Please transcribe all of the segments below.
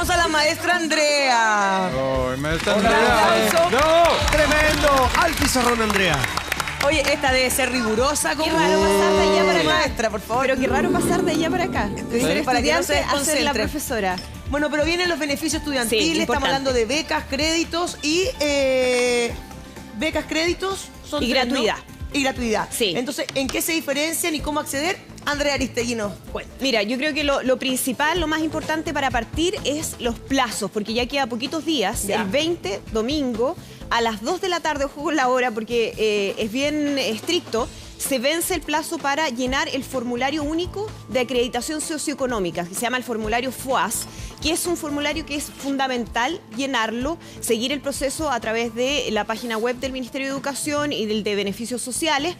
tenemos a la maestra Andrea. Oh, maestra Hola, Andrea. aplauso. ¡Tremendo! Al pizarrón, Andrea. Oye, esta debe ser rigurosa como Qué raro pasar de allá para acá. maestra, por favor. Pero qué raro pasar de allá para acá. De ser Para que no se estudiante a ser la desconcentre. profesora. Bueno, pero vienen los beneficios estudiantiles, Sí, estamos importante. hablando de becas, créditos y becas, créditos son Y tres, ¿no? gratuidad. Y gratuidad. Sí. Entonces, ¿en qué se diferencian y cómo acceder? Andrea Aristegui nos cuenta. Mira, yo creo que lo principal, lo más importante para partir es los plazos, porque ya queda poquitos días. Ya. El 20, domingo, a las 2 de la tarde, ojo con la hora, porque es bien estricto, se vence el plazo para llenar el formulario único de acreditación socioeconómica, que se llama el formulario FOAS, que es un formulario que es fundamental llenarlo, seguir el proceso a través de la página web del Ministerio de Educación y del de Beneficios Sociales,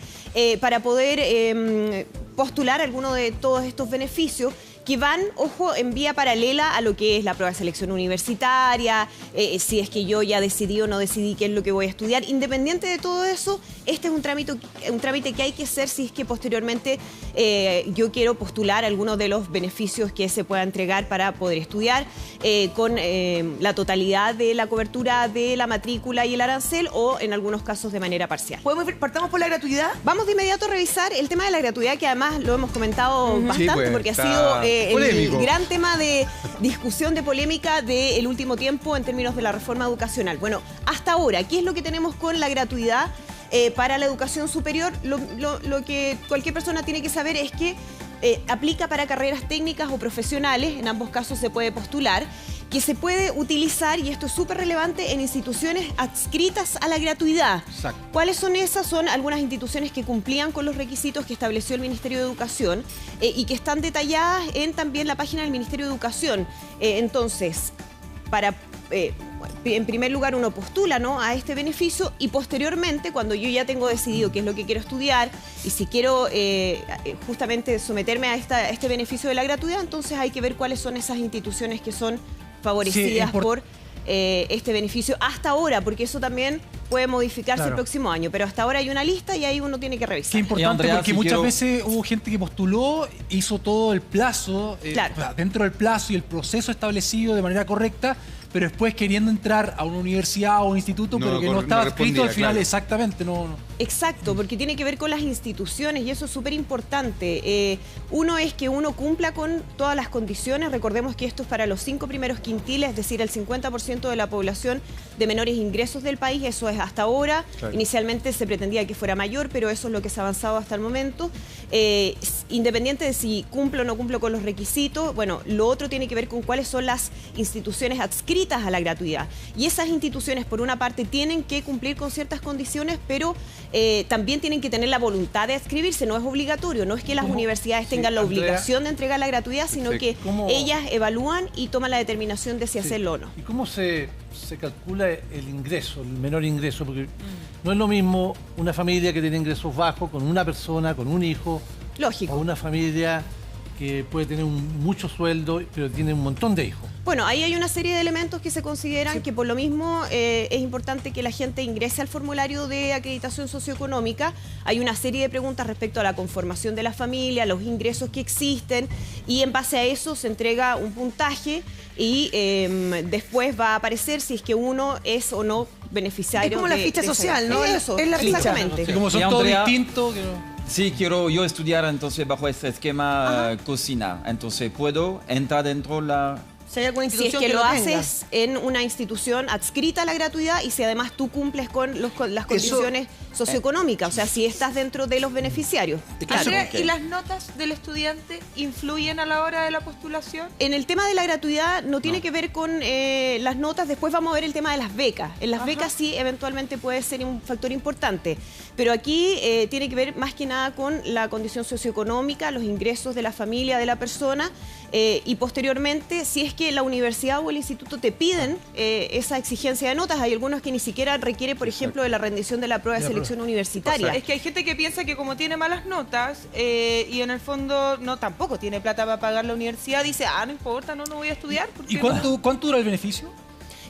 para poder postular alguno de todos estos beneficios que van, ojo, en vía paralela a lo que es la prueba de selección universitaria, si es que yo ya decidí o no decidí qué es lo que voy a estudiar. Independiente de todo eso, este es un trámite que hay que hacer si es que posteriormente yo quiero postular algunos de los beneficios que se pueda entregar para poder estudiar con la totalidad de la cobertura de la matrícula y el arancel o en algunos casos de manera parcial. ¿Partamos por la gratuidad? Vamos de inmediato a revisar el tema de la gratuidad, que además lo hemos comentado bastante, Sí, pues, porque ha está sido el polémico. gran tema de discusión, de polémica del último tiempo en términos de la reforma educacional. Bueno, hasta ahora, ¿qué es lo que tenemos con la gratuidad para la educación superior? Lo que cualquier persona tiene que saber es que aplica para carreras técnicas o profesionales, en ambos casos se puede postular, que se puede utilizar, y esto es súper relevante, en instituciones adscritas a la gratuidad. Exacto. ¿Cuáles son esas? Son algunas instituciones que cumplían con los requisitos que estableció el Ministerio de Educación y que están detalladas en también la página del Ministerio de Educación. Entonces, en primer lugar uno postula, ¿no?, a este beneficio, y posteriormente, cuando yo ya tengo decidido qué es lo que quiero estudiar y si quiero justamente someterme a este beneficio de la gratuidad, entonces hay que ver cuáles son esas instituciones que son favorecidas por este beneficio hasta ahora, porque eso también puede modificarse el próximo año, pero hasta ahora hay una lista y ahí uno tiene que revisar. Qué importante, Andrea, porque si muchas quiero- veces hubo gente que postuló, hizo todo el plazo, Claro. dentro del plazo y el proceso establecido de manera correcta, pero después queriendo entrar a una universidad o un instituto, No, pero que no no estaba respondía, escrito al final, claro. exactamente, no. Exacto, porque tiene que ver con las instituciones y eso es súper importante. Uno es que uno cumpla con todas las condiciones. Recordemos que esto es para los 5 primeros quintiles, es decir, el 50% de la población de menores ingresos del país. Eso es hasta ahora. Claro. Inicialmente se pretendía que fuera mayor, pero eso es lo que se ha avanzado hasta el momento. Independiente de si cumplo o no cumplo con los requisitos, bueno, lo otro tiene que ver con cuáles son las instituciones adscritas a la gratuidad. Y esas instituciones, por una parte, tienen que cumplir con ciertas condiciones, pero también tienen que tener la voluntad de adscribirse. No es obligatorio, no es que las universidades tengan la Andrea? obligación de entregar la gratuidad, sino que ¿Cómo? ellas evalúan y toman la determinación de si hacerlo o no. ¿Y cómo se calcula el ingreso, el menor ingreso? Porque no es lo mismo una familia que tiene ingresos bajos con una persona, con un hijo, Lógico. o una familia que puede tener mucho sueldo, pero tiene un montón de hijos. Bueno, ahí hay una serie de elementos que se consideran que por lo mismo es importante que la gente ingrese al formulario de acreditación socioeconómica. Hay una serie de preguntas respecto a la conformación de la familia, los ingresos que existen, y en base a eso se entrega un puntaje y después va a aparecer si es que uno es o no beneficiario. Es como la ficha esa social, ¿no? gratuidad. Eso, Es la ficha. exactamente. Y como son Y todos Andrea- distintos, que no- Sí, quiero yo estudiar entonces bajo este esquema cocina. Entonces, ¿puedo entrar dentro la...? Si hay alguna Si es institución que lo tenga. haces en una institución adscrita a la gratuidad y si además tú cumples con las condiciones socioeconómicas, o sea, si estás dentro de los beneficiarios. Claro. Andrea, ok. ¿y las notas del estudiante influyen a la hora de la postulación? En el tema de la gratuidad no tiene que ver con las notas, después vamos a ver el tema de las becas. En las becas sí eventualmente puede ser un factor importante, pero aquí tiene que ver más que nada con la condición socioeconómica, los ingresos de la familia, de la persona, y posteriormente, si es que la universidad o el instituto te piden esa exigencia de notas, hay algunos que ni siquiera requiere, por ejemplo, de la rendición de la prueba de selección universitaria. Es que hay gente que piensa que como tiene malas notas y en el fondo no tampoco tiene plata para pagar la universidad, dice, no importa, no voy a estudiar. porque ¿Y cuánto dura el beneficio?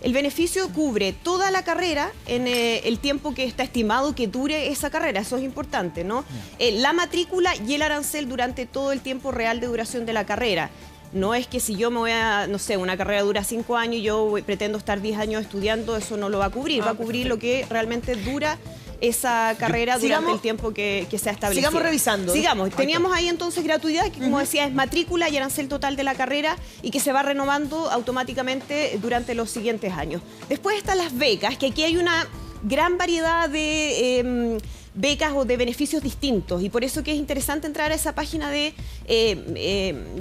El beneficio cubre toda la carrera en el tiempo que está estimado que dure esa carrera, eso es importante, ¿no? La matrícula y el arancel durante todo el tiempo real de duración de la carrera. No es que si yo me voy a, no sé, una carrera dura 5 años y yo pretendo estar 10 años estudiando, eso no lo va a cubrir. Va a cubrir lo que realmente dura esa carrera durante el tiempo que se ha establecido. Sigamos revisando. Sigamos. Teníamos ahí entonces gratuidad, que como decía es matrícula y arancel total de la carrera y que se va renovando automáticamente durante los siguientes años. Después están las becas, que aquí hay una gran variedad de becas o de beneficios distintos y por eso que es interesante entrar a esa página de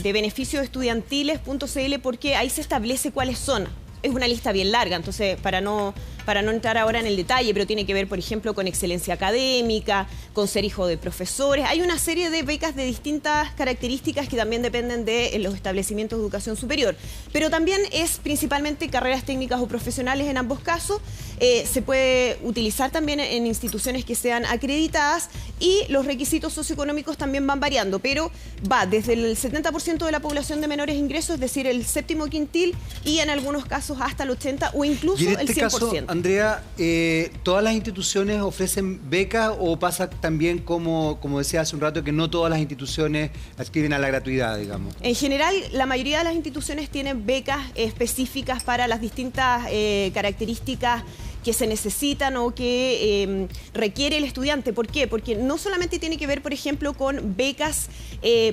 beneficiosestudiantiles.cl porque ahí se establece cuáles son. Es una lista bien larga, entonces para no entrar ahora en el detalle, pero tiene que ver, por ejemplo, con excelencia académica, con ser hijo de profesores. Hay una serie de becas de distintas características que también dependen de los establecimientos de educación superior. Pero también es principalmente carreras técnicas o profesionales en ambos casos. Se puede utilizar también en instituciones que sean acreditadas y los requisitos socioeconómicos también van variando, pero va desde el 70% de la población de menores ingresos, es decir, el séptimo quintil, y en algunos casos hasta el 80% o incluso y en este el 100%. Caso, Andrea, ¿todas las instituciones ofrecen becas o pasa también como decía hace un rato, que no todas las instituciones adscriben a la gratuidad, digamos? En general, la mayoría de las instituciones tienen becas específicas para las distintas características que se necesitan o que requiere el estudiante. ¿Por qué? Porque no solamente tiene que ver, por ejemplo, con becas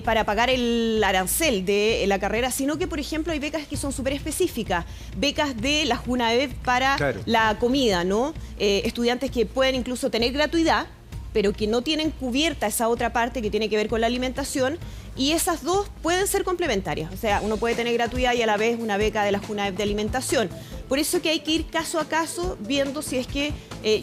para pagar el arancel de la carrera, sino que, por ejemplo, hay becas que son súper específicas. Becas de la Junaed para la comida, ¿no? Estudiantes que pueden incluso tener gratuidad, pero que no tienen cubierta esa otra parte que tiene que ver con la alimentación, y esas dos pueden ser complementarias. O sea, uno puede tener gratuidad y a la vez una beca de la Junaed de alimentación. Por eso que hay que ir caso a caso viendo si es que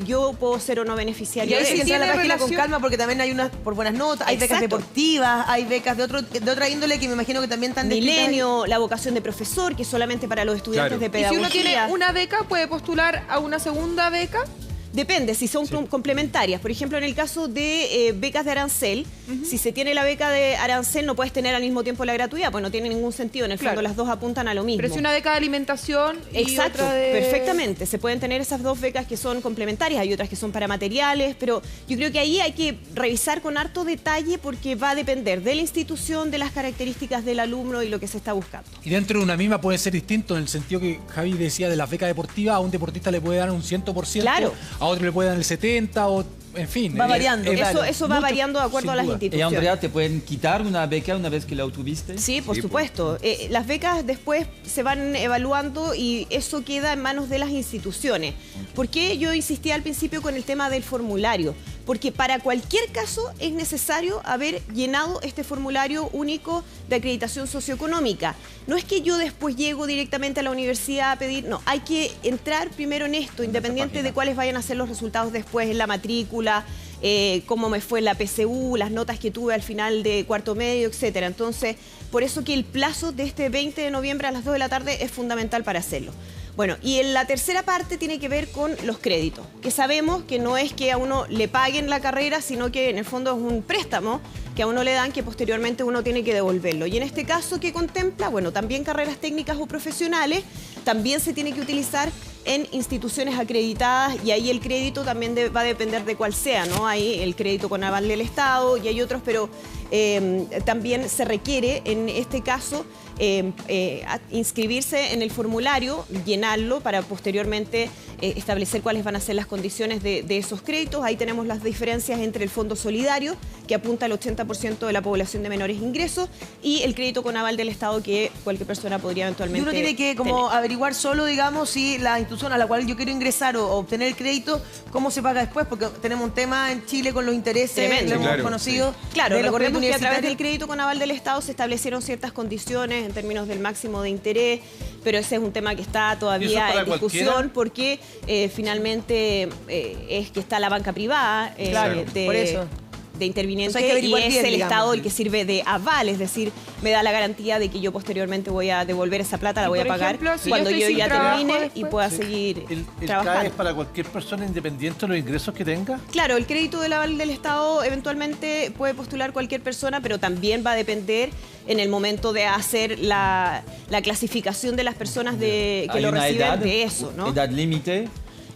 yo puedo ser o no beneficiario. Y ahí sí que entrar a la página relación con calma porque también hay unas por buenas notas, hay becas deportivas, hay becas de otra índole que me imagino que también están descritas. Milenio, la vocación de profesor, que es solamente para los estudiantes de Y si pedagogía. uno tiene una beca, puede postular a una segunda beca. Depende, si son complementarias. Por ejemplo, en el caso de becas de arancel, si se tiene la beca de arancel no puedes tener al mismo tiempo la gratuidad, pues no tiene ningún sentido. En el fondo las dos apuntan a lo mismo. Pero si una beca de alimentación y otra de... Perfectamente. Se pueden tener esas dos becas que son complementarias, hay otras que son para materiales, pero yo creo que ahí hay que revisar con harto detalle porque va a depender de la institución, de las características del alumno y lo que se está buscando. Y dentro de una misma puede ser distinto en el sentido que Javi decía de las becas deportivas, a un deportista le puede dar un 100%, Claro. a otro le puede dar el 70% o en fin. Va variando, claro. Eso va variando de acuerdo a las ¿Y instituciones. Andrea, te pueden quitar una beca una vez que la obtuviste? Sí, por supuesto. Las becas después se van evaluando y eso queda en manos de las instituciones. ¿Por qué yo insistía al principio con el tema del formulario? Porque para cualquier caso es necesario haber llenado este formulario único de acreditación socioeconómica. No es que yo después llego directamente a la universidad a pedir, no, hay que entrar primero en esto, independiente de cuáles vayan a ser los resultados después en la matrícula, cómo me fue en la PSU, las notas que tuve al final de cuarto medio, etcétera. Entonces, por eso que el plazo de este 20 de noviembre a las 2 de la tarde es fundamental para hacerlo. Bueno, y en la tercera parte tiene que ver con los créditos, que sabemos que no es que a uno le paguen la carrera, sino que en el fondo es un préstamo que a uno le dan que posteriormente uno tiene que devolverlo. Y en este caso, ¿qué contempla? Bueno, también carreras técnicas o profesionales, también se tiene que utilizar en instituciones acreditadas y ahí el crédito también va a depender de cuál sea, ¿no? Hay el crédito con aval del Estado y hay otros, pero también se requiere en este caso inscribirse en el formulario, llenarlo para posteriormente establecer cuáles van a ser las condiciones de esos créditos. Ahí tenemos las diferencias entre el Fondo Solidario, que apunta al 80% de la población de menores ingresos, y el crédito con aval del Estado, que cualquier persona podría eventualmente Y uno tiene que como averiguar solo, digamos, si la institución a la cual yo quiero ingresar o obtener el crédito, cómo se paga después, porque tenemos un tema en Chile con los intereses, Tremendo. lo hemos conocido. Claro, de los recordemos que a través universitarios. del crédito con aval del Estado se establecieron ciertas condiciones en términos del máximo de interés, pero ese es un tema que está todavía en discusión porque finalmente es que está la banca privada por eso. de interviniente, Entonces hay que y averiguar es bien, el digamos. Estado el que sirve de aval, es decir, me da la garantía de que yo posteriormente voy a devolver esa plata, la voy a por pagar ejemplo, si cuando yo yo estoy ya sin trabajo termine y después. pueda seguir ¿El CAE trabajando. es para cualquier persona independiente de los ingresos que tenga? Claro, el crédito del aval del Estado eventualmente puede postular cualquier persona, pero también va a depender en el momento de hacer la clasificación de las personas que ¿Hay lo una reciben edad, de eso, ¿no? edad límite?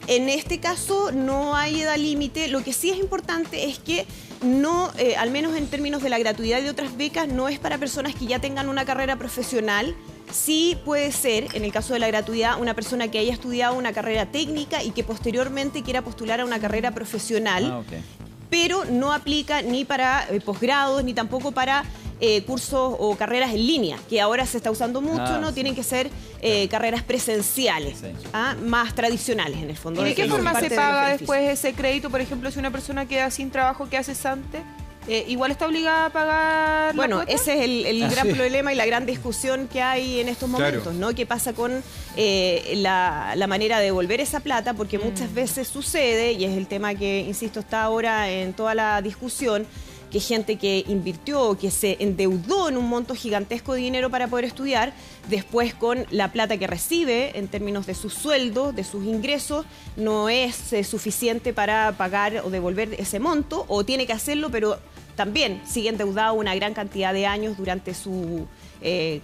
En este caso no hay edad límite. Lo que sí es importante es que no, al menos en términos de la gratuidad de otras becas, no es para personas que ya tengan una carrera profesional. Sí puede ser, en el caso de la gratuidad, una persona que haya estudiado una carrera técnica y que posteriormente quiera postular a una carrera profesional, pero no aplica ni para posgrados ni tampoco para cursos o carreras en línea, que ahora se está usando mucho, ¿no? Sí. Tienen que ser carreras presenciales, más tradicionales en el fondo. ¿Y de qué forma Parte se de los paga beneficios. después ese crédito? Por ejemplo, si una persona queda sin trabajo, queda cesante, ¿igual está obligada a pagar la Bueno, cuota? ese es el gran problema y la gran discusión que hay en estos momentos, Claro. ¿no? ¿Qué pasa con la manera de devolver esa plata? Porque muchas veces sucede, y es el tema que, insisto, está ahora en toda la discusión, que gente que invirtió, que se endeudó en un monto gigantesco de dinero para poder estudiar, después con la plata que recibe en términos de sus sueldos, de sus ingresos, no es suficiente para pagar o devolver ese monto, o tiene que hacerlo, pero también sigue endeudado una gran cantidad de años durante su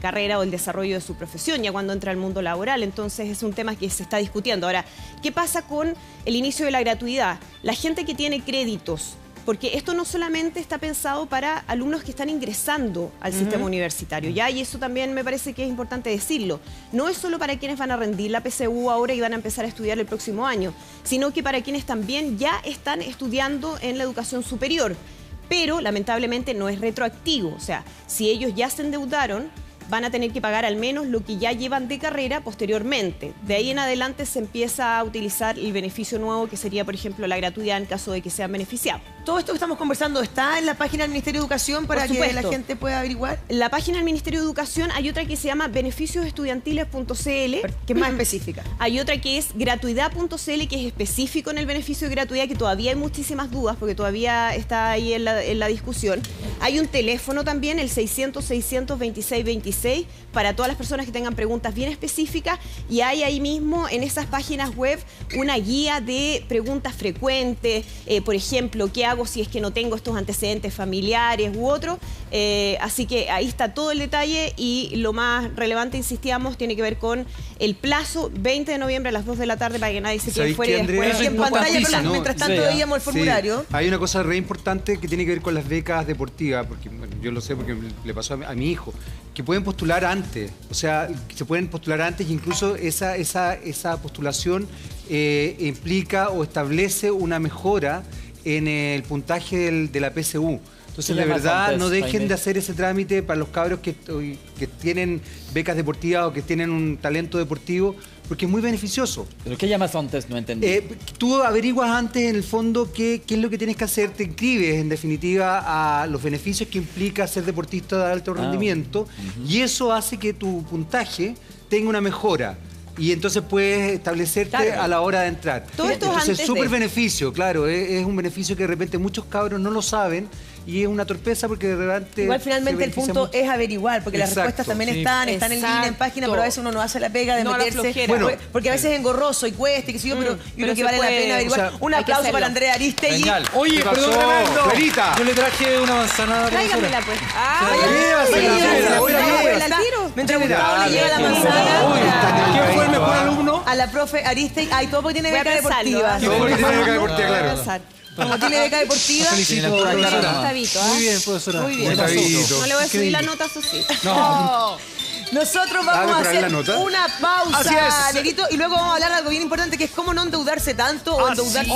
carrera o el desarrollo de su profesión, ya cuando entra al mundo laboral. Entonces es un tema que se está discutiendo. Ahora, ¿qué pasa con el inicio de la gratuidad? La gente que tiene créditos, porque esto no solamente está pensado para alumnos que están ingresando al sistema universitario, ¿ya? Y eso también me parece que es importante decirlo. No es solo para quienes van a rendir la PSU ahora y van a empezar a estudiar el próximo año, sino que para quienes también ya están estudiando en la educación superior. Pero, lamentablemente, no es retroactivo. O sea, si ellos ya se endeudaron, van a tener que pagar al menos lo que ya llevan de carrera posteriormente. De ahí en adelante se empieza a utilizar el beneficio nuevo, que sería, por ejemplo, la gratuidad en caso de que sean beneficiados. Todo esto que estamos conversando está en la página del Ministerio de Educación para Por que supuesto. la gente pueda averiguar. En la página del Ministerio de Educación hay otra que se llama beneficiosestudiantiles.cl. Que es más específica. Hay otra que es gratuidad.cl, que es específico en el beneficio de gratuidad, que todavía hay muchísimas dudas porque todavía está ahí en la discusión. Hay un teléfono también, el 600-626-2626, para todas las personas que tengan preguntas bien específicas, y hay ahí mismo en esas páginas web una guía de preguntas frecuentes, por ejemplo, ¿qué hago si es que no tengo estos antecedentes familiares u otros? Así que ahí está todo el detalle, y lo más relevante, insistíamos, tiene que ver con el plazo, 20 de noviembre a las 2 de la tarde, para que nadie se quede ¿Sabéis fuera y qué, Andrea? después... Y en no pantalla, cuantiza, pero ¿no? mientras tanto Sí, veíamos el formulario. Sí, hay una cosa re importante que tiene que ver con las becas deportivas, porque bueno, yo lo sé porque le pasó a mi hijo, que pueden postular antes, o sea, se pueden postular antes, y incluso esa postulación implica o establece una mejora en el puntaje de la PSU. Entonces, Se de llama verdad, Contest, no dejen Jaime. de hacer ese trámite para los cabros que tienen becas deportivas o que tienen un talento deportivo, porque es muy beneficioso. ¿Pero qué llamas antes? No entendí. Tú averiguas antes, en el fondo, qué es lo que tienes que hacer, te inscribes, en definitiva, a los beneficios que implica ser deportista de alto rendimiento, y eso hace que tu puntaje tenga una mejora. Y entonces puedes establecerte Claro. a la hora de entrar. Todo esto Entonces, antes súper de. beneficio, claro. Es un beneficio que de repente muchos cabros no lo saben, y es una torpeza porque de repente... Igual se finalmente el beneficia punto mucho. es averiguar, porque las Exacto, respuestas también sí. están en línea, en página, pero a veces uno no hace la pega de No, la meterse. flojera. Bueno, porque a veces es engorroso y cuesta, y qué sé yo, pero yo creo que se vale la puede. pena averiguar. O sea, Un hay que aplauso hacerlo. para Andrea Aristegui. Genial. Oye, ¿Qué perdón, pasó? tremendo. Clarita. Yo le traje una manzana. Tráigamela, pues. Mientras Mira, Gustavo le lleva la mira. manzana Uy, está ¿Quién fue el mejor ¿ah? alumno? a la profe Aristegui. Ay, todo porque tiene Voy a beca pensarlo, deportiva. ¿ah? Todo porque tiene beca deportiva, Voy a claro. pensar. Como tiene beca deportiva. Felicito, Tiene la pura cara profesora. nomás. Octavito, ¿ah? Muy bien, profesora. Muy bien. Octavito. No le voy a subir la nota, eso sí. Nosotros vamos a mejorar hacer la nota. una pausa, Así es. Negrito, y luego vamos a hablar de algo bien importante, que es cómo no endeudarse tanto o endeudarse